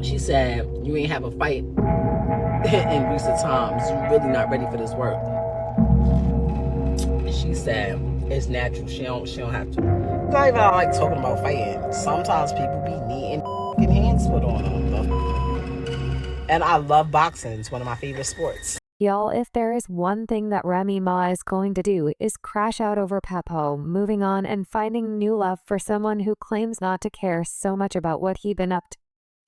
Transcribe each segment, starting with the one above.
She said, you ain't have a fight in recent times. You really not ready for this work. She said, it's natural. She don't have to. It's not even like talking about fighting. Sometimes people be needing hands put on them. And I love boxing. It's one of my favorite sports. Y'all, if there is one thing that Remy Ma is going to do is crash out over Papoose, moving on and finding new love for someone who claims not to care so much about what he'd been up to.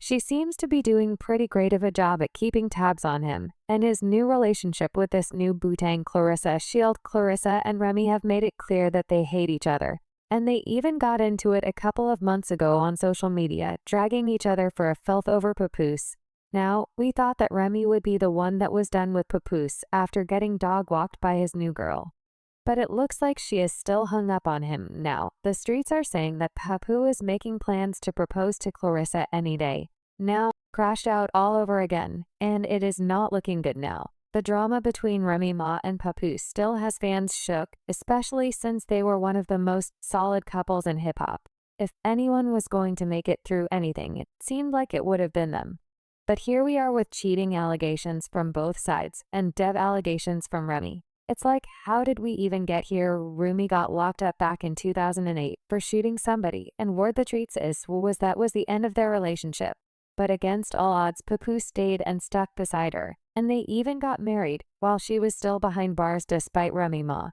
She seems to be doing pretty great of a job at keeping tabs on him, and his new relationship with this new Boontang Claressa Shield. Claressa and Remy have made it clear that they hate each other, and they even got into it a couple of months ago on social media, dragging each other for a filth over Papoose. Now, we thought that Remy would be the one that was done with Papoose after getting dog-walked by his new girl. But it looks like she is still hung up on him now. The streets are saying that Papoose is making plans to propose to Claressa any day. Now, crashed out all over again, and it is not looking good now. The drama between Remy Ma and Papoose still has fans shook, especially since they were one of the most solid couples in hip-hop. If anyone was going to make it through anything, it seemed like it would have been them. But here we are with cheating allegations from both sides, and dev allegations from Remy. It's like, how did we even get here? Remy got locked up back in 2008 for shooting somebody, and word the streets was that was the end of their relationship. But against all odds, Papoose stayed and stuck beside her, and they even got married while she was still behind bars despite Remy Ma.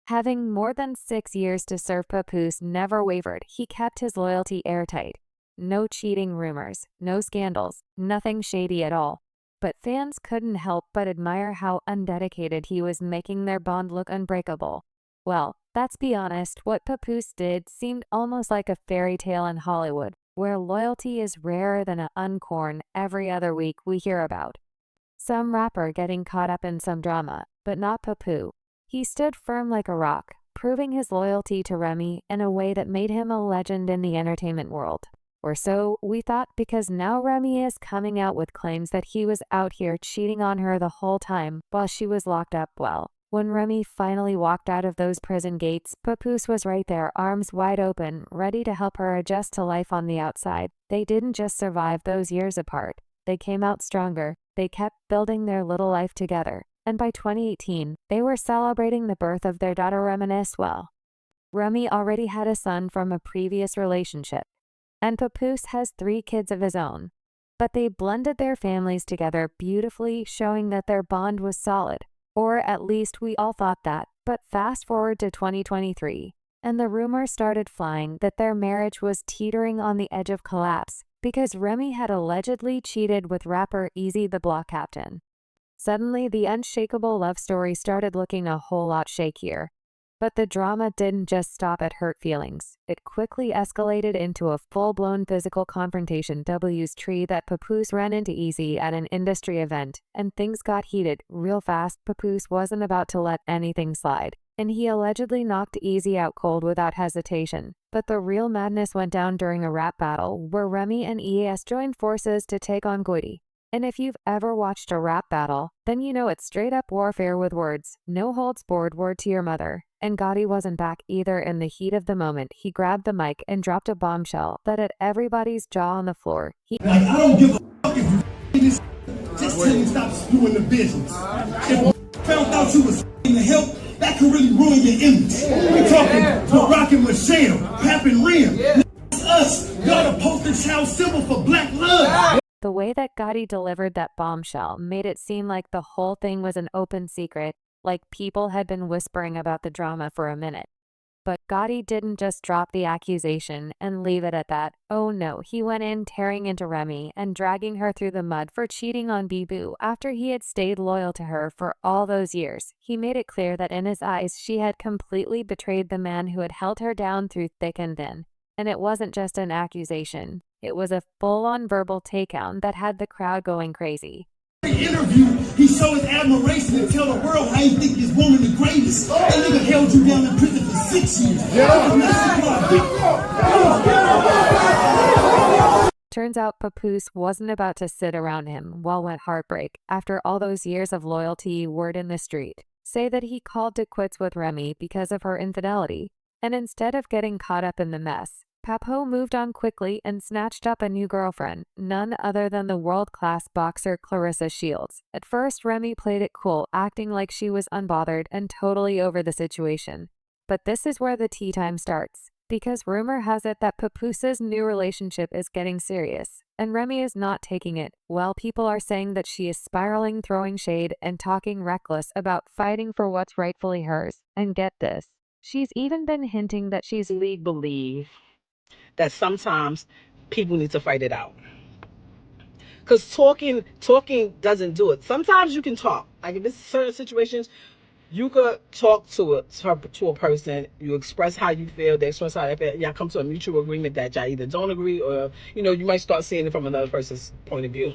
Having more than 6 years to serve, Papoose never wavered. He kept his loyalty airtight. No cheating rumors, no scandals, nothing shady at all. But fans couldn't help but admire how undedicated he was, making their bond look unbreakable. Well, let's be honest, what Papoose did seemed almost like a fairy tale in Hollywood, where loyalty is rarer than an unicorn every other week we hear about. Some rapper getting caught up in some drama, but not Papoose. He stood firm like a rock, proving his loyalty to Remy in a way that made him a legend in the entertainment world. Or so we thought, because now Remy is coming out with claims that he was out here cheating on her the whole time while she was locked up. Well, when Remy finally walked out of those prison gates, Papoose was right there, arms wide open, ready to help her adjust to life on the outside. They didn't just survive those years apart. They came out stronger. They kept building their little life together. And by 2018, they were celebrating the birth of their daughter Remy. Well, Remy already had a son from a previous relationship, and Papoose has 3 kids of his own. But they blended their families together beautifully, showing that their bond was solid. Or at least we all thought that. But fast forward to 2023, and the rumors started flying that their marriage was teetering on the edge of collapse because Remy had allegedly cheated with rapper Easy the Block Captain. Suddenly, the unshakable love story started looking a whole lot shakier. But the drama didn't just stop at hurt feelings. It quickly escalated into a full-blown physical confrontation. W's tree that Papoose ran into Easy at an industry event, and things got heated real fast. Papoose wasn't about to let anything slide, and he allegedly knocked Easy out cold without hesitation. But the real madness went down during a rap battle where Remy and ES joined forces to take on Goody. And if you've ever watched a rap battle, then you know it's straight up warfare with words. No holds barred, word to your mother. And Gotti wasn't back either. In the heat of the moment, he grabbed the mic and dropped a bombshell that had everybody's jaw on the floor. I don't give a fuck if you this. Just tell me stop spewing the business. If found out you was in the help, that could really ruin your image. We're talking to Rock and Michelle, Pap and Rim. Us, y'all the poster child symbol for black love. The way that Gotti delivered that bombshell made it seem like the whole thing was an open secret, like people had been whispering about the drama for a minute. But Gotti didn't just drop the accusation and leave it at that. Oh no, he went in tearing into Remy and dragging her through the mud for cheating on Boo after he had stayed loyal to her for all those years. He made it clear that in his eyes she had completely betrayed the man who had held her down through thick and thin. And it wasn't just an accusation. It was a full-on verbal takedown that had the crowd going crazy. Interview, he showed his admiration and tell the world how he think this woman the greatest. That nigga held you down in prison for 6 years. Turns out Papoose wasn't about to sit around him while went heartbreak. After all those years of loyalty, word in the street say that he called to quits with Remy because of her infidelity. And instead of getting caught up in the mess, Papoose moved on quickly and snatched up a new girlfriend, none other than the world-class boxer Claressa Shields. At first, Remy played it cool, acting like she was unbothered and totally over the situation. But this is where the tea time starts, because rumor has it that Papoose's new relationship is getting serious, and Remy is not taking it. Well, people are saying that she is spiraling, throwing shade, and talking reckless about fighting for what's rightfully hers. And get this, she's even been hinting that she's Believe that sometimes people need to fight it out. Because talking doesn't do it. Sometimes you can talk. Like if it's certain situations, you could talk to a person. You express how you feel. They express how they feel. Y'all come to a mutual agreement that y'all either don't agree or you might start seeing it from another person's point of view.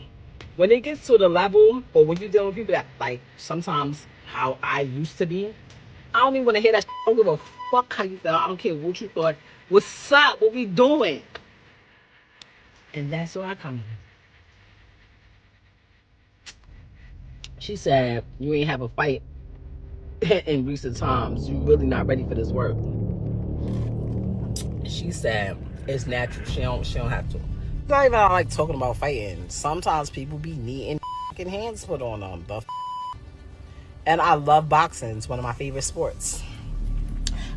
When it gets to the level, or when you're dealing with people that like sometimes how I used to be, I don't even want to hear that. I don't give a fuck how you feel. I don't care what you thought. What's up? What we doing? And that's where I come in. She said, you ain't have a fight in recent times. You really not ready for this work. She said, it's natural. She don't have to. It's not even like talking about fighting. Sometimes people be needing hands put on them. And I love boxing. It's one of my favorite sports.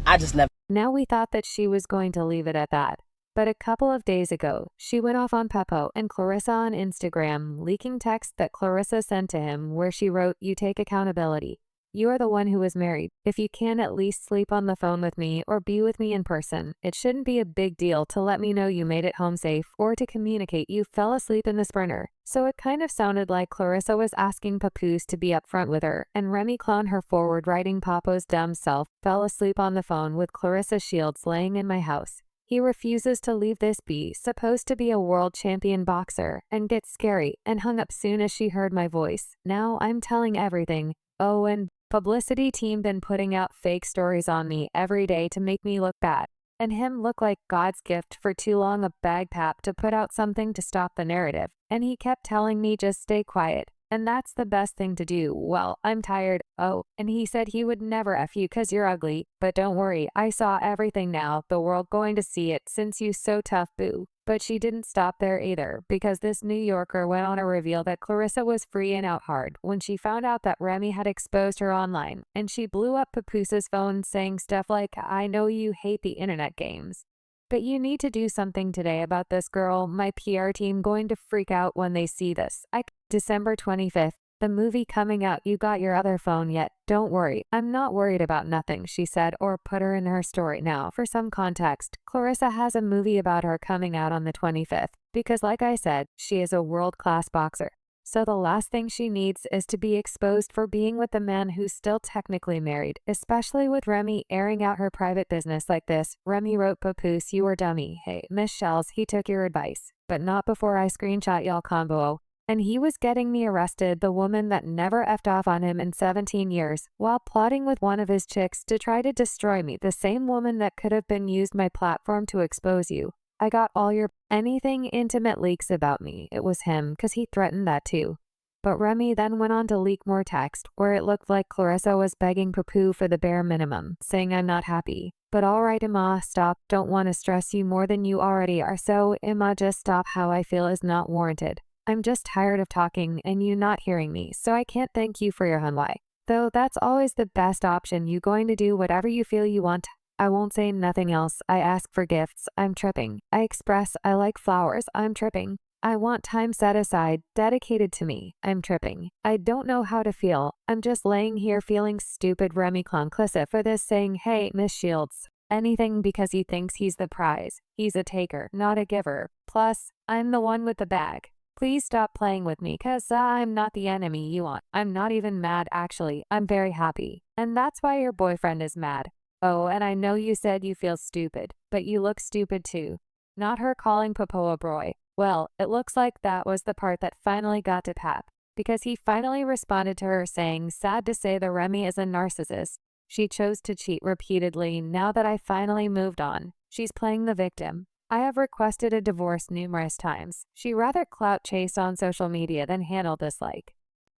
I just never. Now we thought that she was going to leave it at that. But a couple of days ago, she went off on Papoose and Claressa on Instagram, leaking texts that Claressa sent to him where she wrote, "You take accountability. You are the one who was married. If you can at least sleep on the phone with me or be with me in person, it shouldn't be a big deal to let me know you made it home safe or to communicate you fell asleep in the Sprinter." So it kind of sounded like Claressa was asking Papoose to be upfront with her, and Remy cloned her forward, writing, "Papo's dumb self fell asleep on the phone with Claressa Shields laying in my house. He refuses to leave this be, supposed to be a world champion boxer, and gets scary and hung up soon as she heard my voice. Now I'm telling everything. Oh, and publicity team been putting out fake stories on me every day to make me look bad. And him look like God's gift for too long a bag pap to put out something to stop the narrative. And he kept telling me just stay quiet. And that's the best thing to do. Well, I'm tired. Oh, and he said he would never F you 'cause you're ugly. But don't worry, I saw everything now. The world going to see it since you so tough, boo." But she didn't stop there either, because this New Yorker went on to reveal that Claressa was free and out hard when she found out that Remy had exposed her online, and she blew up Papoose's phone saying stuff like, "I know you hate the internet games, but you need to do something today about this girl. My PR team going to freak out when they see this." December 25th, the movie coming out. You got your other phone yet? Don't worry, I'm not worried about nothing, she said, or put her in her story. Now, for some context, Claressa has a movie about her coming out on the 25th, because like I said, she is a world-class boxer. So the last thing she needs is to be exposed for being with a man who's still technically married, especially with Remy airing out her private business like this. Remy wrote, "Papoose, you were dummy. Hey, Miss Shells, he took your advice, but not before I screenshot y'all combo. And he was getting me arrested, the woman that never effed off on him in 17 years, while plotting with one of his chicks to try to destroy me, the same woman that could have been used my platform to expose you. I got all your anything intimate leaks about me. It was him, 'cause he threatened that too." But Remy then went on to leak more text, where it looked like Claressa was begging Papoose for the bare minimum, saying, "I'm not happy. But alright, Emma, stop. Don't want to stress you more than you already are. So, Emma, just stop. How I feel is not warranted. I'm just tired of talking and you not hearing me, so I can't thank you for your hunwai. Though that's always the best option. You going to do whatever you feel you want. I won't say nothing else. I ask for gifts. I'm tripping. I express I like flowers. I'm tripping. I want time set aside, dedicated to me. I'm tripping. I don't know how to feel. I'm just laying here feeling stupid." Remy clung Claressa for this, saying, "Hey, Miss Shields, anything because he thinks he's the prize. He's a taker, not a giver. Plus, I'm the one with the bag. Please stop playing with me, 'cause I'm not the enemy you want. I'm not even mad, actually. I'm very happy. And that's why your boyfriend is mad. Oh, and I know you said you feel stupid, but you look stupid too." Not her calling Papoose a boy. Well, it looks like that was the part that finally got to Pap, because he finally responded to her saying, "Sad to say the Remy is a narcissist. She chose to cheat repeatedly. Now that I finally moved on, she's playing the victim. I have requested a divorce numerous times. She rather clout chased on social media than handled this like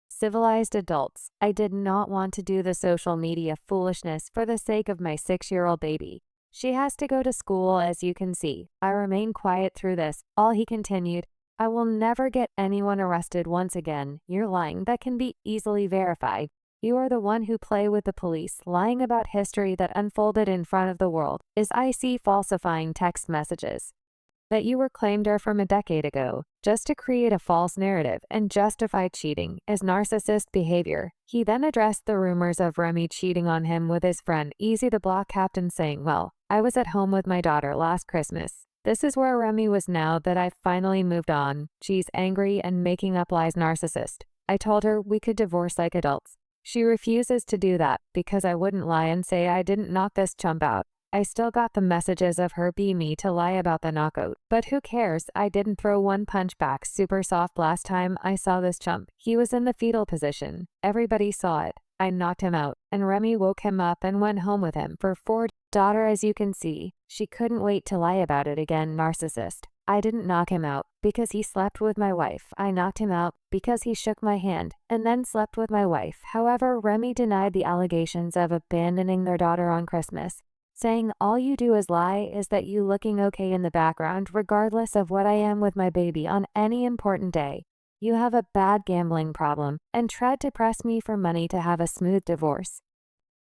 civilized adults. I did not want to do the social media foolishness for the sake of my 6-year-old baby. She has to go to school, as you can see. I remained quiet through this. All he continued, I will never get anyone arrested once again. You're lying. That can be easily verified. You are the one who play with the police, lying about history that unfolded in front of the world. Is IC falsifying text messages that you were claimed are from a decade ago, just to create a false narrative and justify cheating is narcissist behavior. He then addressed the rumors of Remy cheating on him with his friend Easy the block captain, saying, well, I was at home with my daughter last Christmas. This is where Remy was now that I've finally moved on. She's angry and making up lies. Narcissist. I told her we could divorce like adults. She refuses to do that because I wouldn't lie and say I didn't knock this chump out. I still got the messages of her being me to lie about the knockout. But who cares? I didn't throw one punch back super soft last time I saw this chump. He was in the fetal position. Everybody saw it. I knocked him out, and Remy woke him up and went home with him for 4 days. Daughter, as you can see, she couldn't wait to lie about it again. Narcissist. I didn't knock him out because he slept with my wife. I knocked him out because he shook my hand and then slept with my wife. However, Remy denied the allegations of abandoning their daughter on Christmas, saying all you do is lie is that you looking okay in the background regardless of what I am with my baby on any important day. You have a bad gambling problem and tried to press me for money to have a smooth divorce.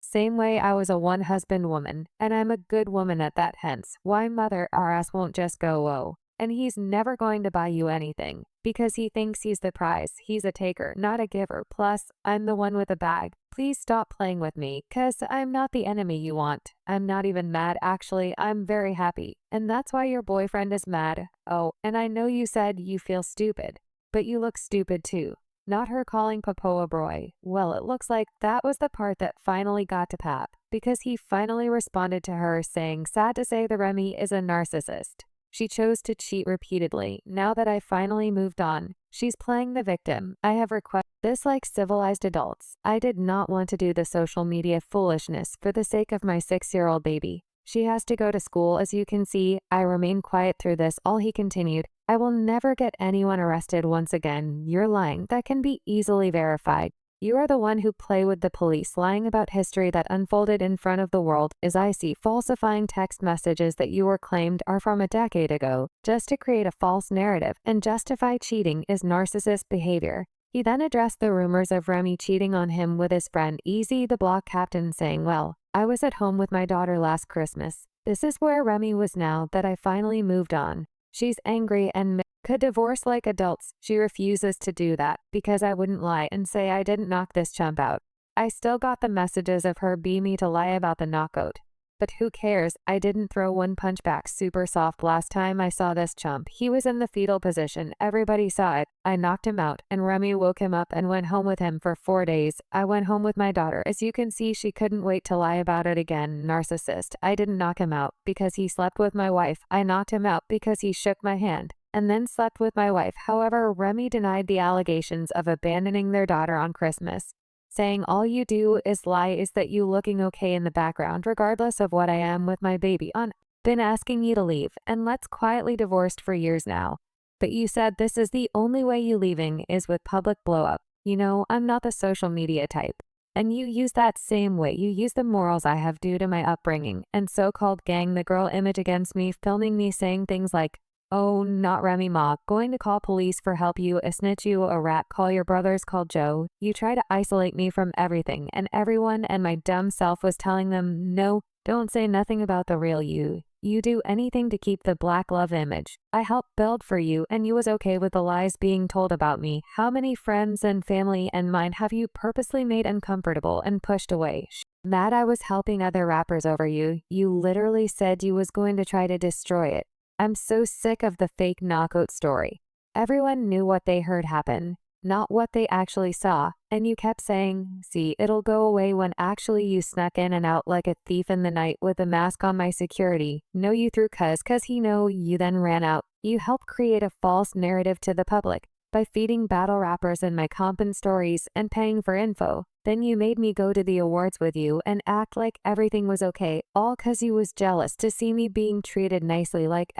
Same way I was a one-husband woman, and I'm a good woman at that, hence why mother RS won't just go oh. And he's never going to buy you anything because he thinks he's the prize. He's a taker, not a giver. Plus, I'm the one with a bag. Please stop playing with me, cause I'm not the enemy you want. I'm not even mad, actually, I'm very happy. And that's why your boyfriend is mad. Oh, and I know you said you feel stupid, but you look stupid too. Not her calling Papo a boy. Well, it looks like that was the part that finally got to Pap, because he finally responded to her saying, sad to say the Remy is a narcissist. She chose to cheat repeatedly. Now that I finally moved on, she's playing the victim. I have requested this like civilized adults. I did not want to do the social media foolishness for the sake of my 6-year-old baby. She has to go to school, as you can see. I remained quiet through this. All he continued, I will never get anyone arrested once again. You're lying. That can be easily verified. You are the one who play with the police, lying about history that unfolded in front of the world. As I see, falsifying text messages that you were claimed are from a decade ago, just to create a false narrative and justify cheating is narcissist behavior. He then addressed the rumors of Remy cheating on him with his friend Easy the block captain, saying, well, I was at home with my daughter last Christmas. This is where Remy was now that I finally moved on. She's angry and could divorce like adults. She refuses to do that because I wouldn't lie and say I didn't knock this chump out. I still got the messages of her being me to lie about the knockout. But who cares? I didn't throw one punch back super soft last time I saw this chump. He was in the fetal position. Everybody saw it. I knocked him out, and Remy woke him up and went home with him for 4 days. I went home with my daughter. As you can see, she couldn't wait to lie about it again. Narcissist. I didn't knock him out because he slept with my wife. I knocked him out because he shook my hand and then slept with my wife. However, Remy denied the allegations of abandoning their daughter on Christmas, saying all you do is lie is that you looking okay in the background regardless of what I am with my baby on. Been asking you to leave, and let's quietly divorced for years now. But you said this is the only way you leaving is with public blow up. You know, I'm not the social media type. And you use that same way. You use the morals I have due to my upbringing and so-called gang the girl image against me, filming me saying things like, oh, not Remy Ma, going to call police for help, you a snitch, you a rat, call your brothers called Joe. You try to isolate me from everything and everyone, and my dumb self was telling them, no, don't say nothing about the real you. You do anything to keep the black love image. I helped build for you and you was okay with the lies being told about me. How many friends and family and mine have you purposely made uncomfortable and pushed away? Mad I was helping other rappers over you. You literally said you was going to try to destroy it. I'm so sick of the fake knockout story. Everyone knew what they heard happen, not what they actually saw, and you kept saying, see, it'll go away when actually you snuck in and out like a thief in the night with a mask on my security. No, you threw cuz he know you then ran out. You helped create a false narrative to the public by feeding battle rappers in my compin stories and paying for info. Then you made me go to the awards with you and act like everything was okay, all cause you was jealous to see me being treated nicely like,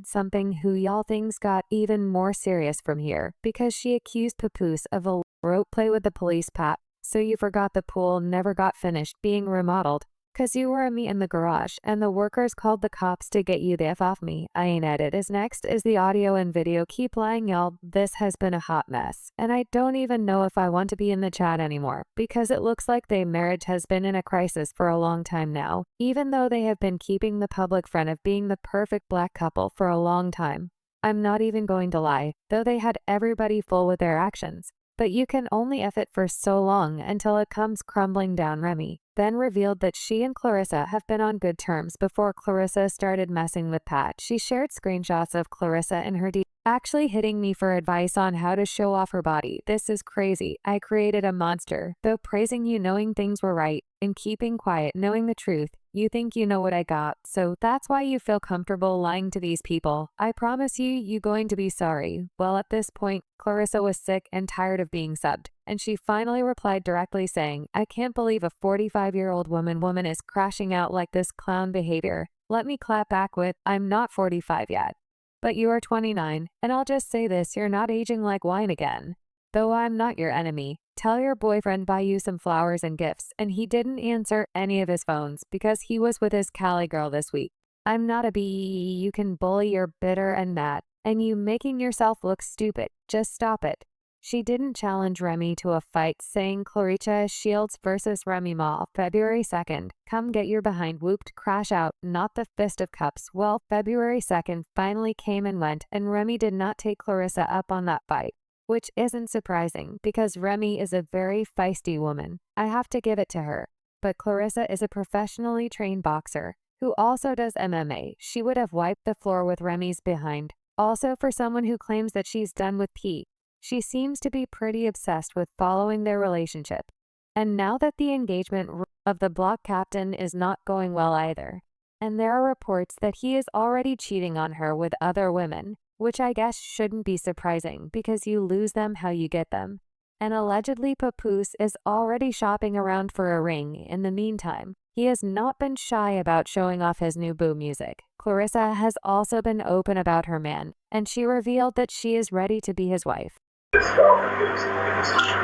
something who y'all things got even more serious from here, because she accused Papoose of a rope play with the police, Pat. So you forgot the pool never got finished being remodeled, 'Cause you were me in the garage, and the workers called the cops to get you the F off me. I ain't edit. Is next is the audio and video. Keep lying, y'all. This has been a hot mess. And I don't even know if I want to be in the chat anymore, because it looks like their marriage has been in a crisis for a long time now, even though they have been keeping the public front of being the perfect black couple for a long time. I'm not even going to lie, though they had everybody full with their actions. But you can only F it for so long until it comes crumbling down. Remy then revealed that she and Claressa have been on good terms before Claressa started messing with Pat. She shared screenshots of Claressa and her actually hitting me for advice on how to show off her body. This is crazy. I created a monster, though praising you knowing things were right and keeping quiet knowing the truth. You think you know what I got, so that's why you feel comfortable lying to these people. I promise you going to be sorry. Well, at this point, Claressa was sick and tired of being subbed, and she finally replied directly saying, I can't believe a 45-year-old woman is crashing out like this clown behavior. Let me clap back with, I'm not 45 yet. But you are 29, and I'll just say this, you're not aging like wine again. Though I'm not your enemy. Tell your boyfriend buy you some flowers and gifts, and he didn't answer any of his phones because he was with his Cali girl this week. I'm not a bee, you can bully, you're bitter and mad, and you making yourself look stupid. Just stop it. She didn't challenge Remy to a fight, saying Claressa Shields versus Remy Ma, February 2nd. Come get your behind whooped, crash out, not the fist of cups. Well, February 2nd finally came and went, and Remy did not take Claressa up on that fight. Which isn't surprising, because Remy is a very feisty woman. I have to give it to her. But Claressa is a professionally trained boxer, who also does MMA. She would have wiped the floor with Remy's behind. Also, for someone who claims that she's done with Pete, she seems to be pretty obsessed with following their relationship. And now that the engagement of the block captain is not going well either, and there are reports that he is already cheating on her with other women, which I guess shouldn't be surprising because you lose them how you get them. And allegedly Papoose is already shopping around for a ring. In the meantime, he has not been shy about showing off his new boo music. Claressa has also been open about her man, and she revealed that she is ready to be his wife.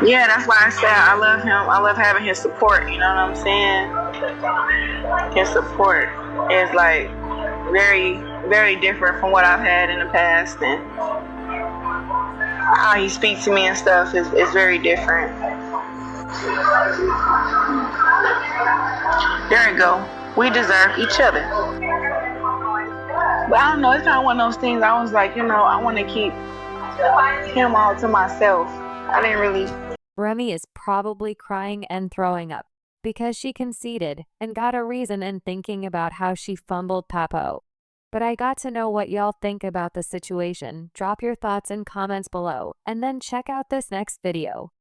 Yeah, that's why I said I love him. I love having his support, you know what I'm saying? His support is like very, very different from what I've had in the past, and how he speaks to me and stuff is very different. There we go. We deserve each other. But I don't know, it's kind of one of those things I was like, I want to keep him all to myself. I didn't really. Remy is probably crying and throwing up because she conceded and got a reason in thinking about how she fumbled Papoose. But I got to know what y'all think about the situation. Drop your thoughts in comments below, and then check out this next video.